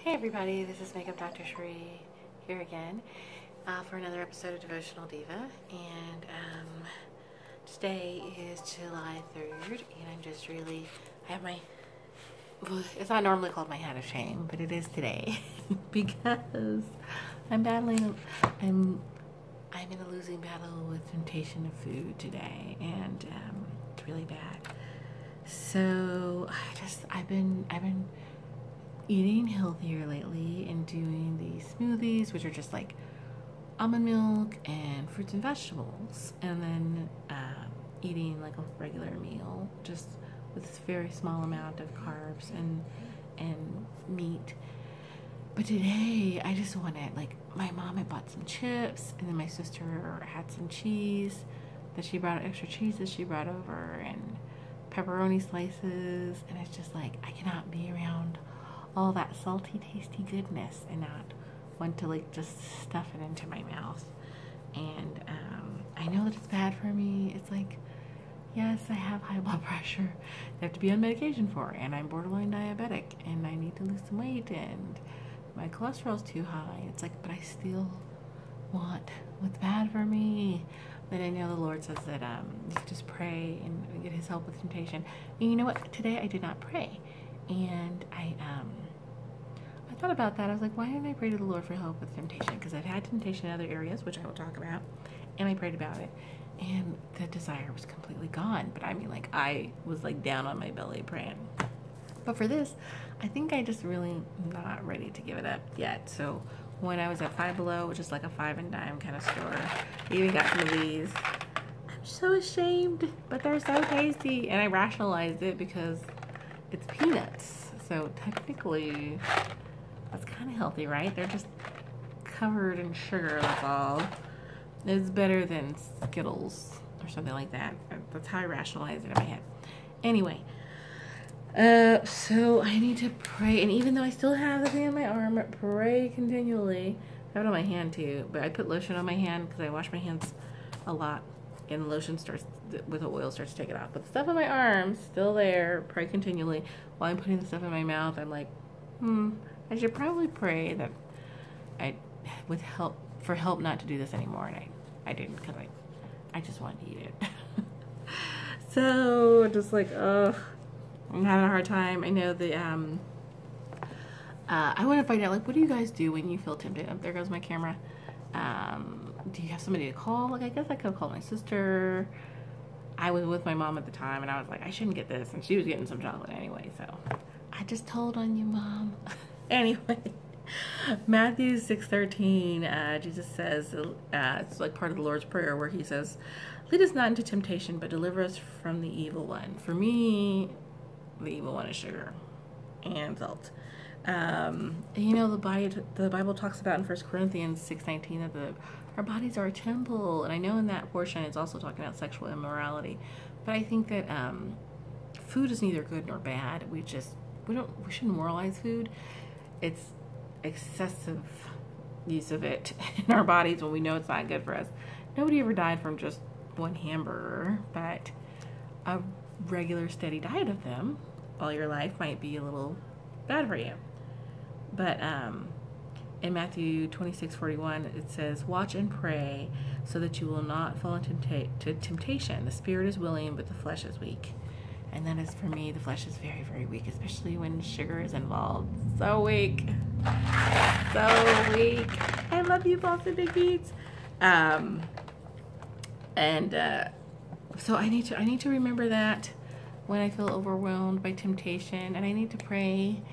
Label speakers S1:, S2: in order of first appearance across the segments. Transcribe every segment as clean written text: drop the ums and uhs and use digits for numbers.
S1: Hey everybody, this is Makeup Dr. Sheree here again for another episode of Devotional Diva, and today is July 3rd, and I'm just really, it's not normally called my hat of shame, but it is today because I'm in a losing battle with temptation of food today, and it's really bad. So I've been eating healthier lately and doing these smoothies, which are just like almond milk and fruits and vegetables, and then eating like a regular meal just with this very small amount of carbs and meat. But today I just wanted, like, my mom had bought some chips, and then my sister had some cheese that she brought, extra cheese that she brought over, and pepperoni slices, and it's just like I cannot be around all that salty, tasty goodness and not want to like just stuff it into my mouth. And I know that it's bad for me. It's like, yes, I have high blood pressure I have to be on medication for, and I'm borderline diabetic, and I need to lose some weight, and my cholesterol's too high. It's like, but I still want what's bad for me. But I know the Lord says that you just pray and get his help with temptation. And you know what? Today I did not pray. And I thought about that. I was like, why didn't I pray to the Lord for help with temptation? Because I've had temptation in other areas, which I will talk about, and I prayed about it, and the desire was completely gone. But I mean, like, I was like down on my belly praying. But for this, I think I just really not ready to give it up yet. So when I was at Five Below, which is like a five and dime kind of store, I even got some of these. I'm so ashamed, but they're so tasty, and I rationalized it because it's peanuts. So technically, that's kind of healthy, right? They're just covered in sugar, that's all. It's better than Skittles or something like that. That's how I rationalize it in my head. Anyway, so I need to pray, and even though I still have the thing on my arm, pray continually. I have it on my hand too, but I put lotion on my hand because I wash my hands a lot, and the lotion with the oil starts to take it off. But the stuff on my arms, still there, pray continually. While I'm putting the stuff in my mouth, I'm like, I should probably pray that for help not to do this anymore, and I didn't, because I just wanted to eat it. So just like, I'm having a hard time. I know the I want to find out, like, what do you guys do when you feel tempted? Oh, there goes my camera. Do you have somebody to call? Like, I guess I could have called my sister. I was with my mom at the time, and I was like, I shouldn't get this, and she was getting some chocolate anyway, so I just told on you, Mom. Anyway, Matthew 6:13, Jesus says, it's like part of the Lord's Prayer, where he says, lead us not into temptation, but deliver us from the evil one. For me, the evil one is sugar and salt. You know, the Bible talks about in 1 Corinthians 6:19 that our bodies are a temple, and I know in that portion it's also talking about sexual immorality. But I think that food is neither good nor bad. We shouldn't moralize food. It's excessive use of it in our bodies when we know it's not good for us. Nobody ever died from just one hamburger, but a regular steady diet of them all your life might be a little bad for you. But in Matthew 26:41, it says, watch and pray so that you will not fall into temptation. The spirit is willing, but the flesh is weak. And that is, for me, the flesh is very, very weak, especially when sugar is involved. So weak. So weak. I love you, Boston Big Beats. So I need to remember that when I feel overwhelmed by temptation, and I need to pray.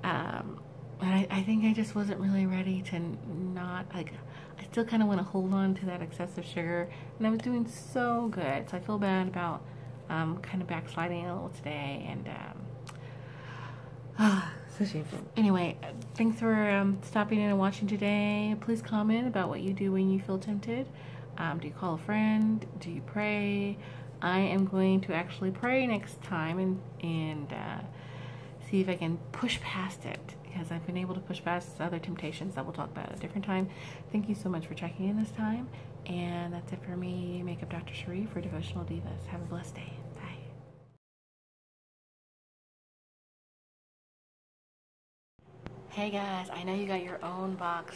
S1: And I think I just wasn't really ready to not, like, I still kind of want to hold on to that excessive sugar, and I was doing so good. So I feel bad about kind of backsliding a little today, and so shameful. Anyway, thanks for stopping in and watching today. Please comment about what you do when you feel tempted. Do you call a friend? Do you pray? I am going to actually pray next time and see if I can push past it, because I've been able to push past other temptations that we'll talk about at a different time. Thank you so much for checking in this time, and that's it for me, Makeup Dr. Sheree for Devotional Divas. Have a blessed day. Hey guys, I know you got your own box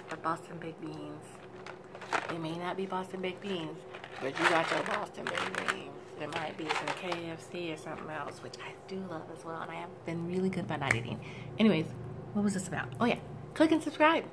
S1: of Boston baked beans. It may not be Boston baked beans, but you got your Boston baked beans. It might be some KFC or something else, which I do love as well, and I have been really good about not eating. Anyways, what was this about? Oh yeah, click and subscribe.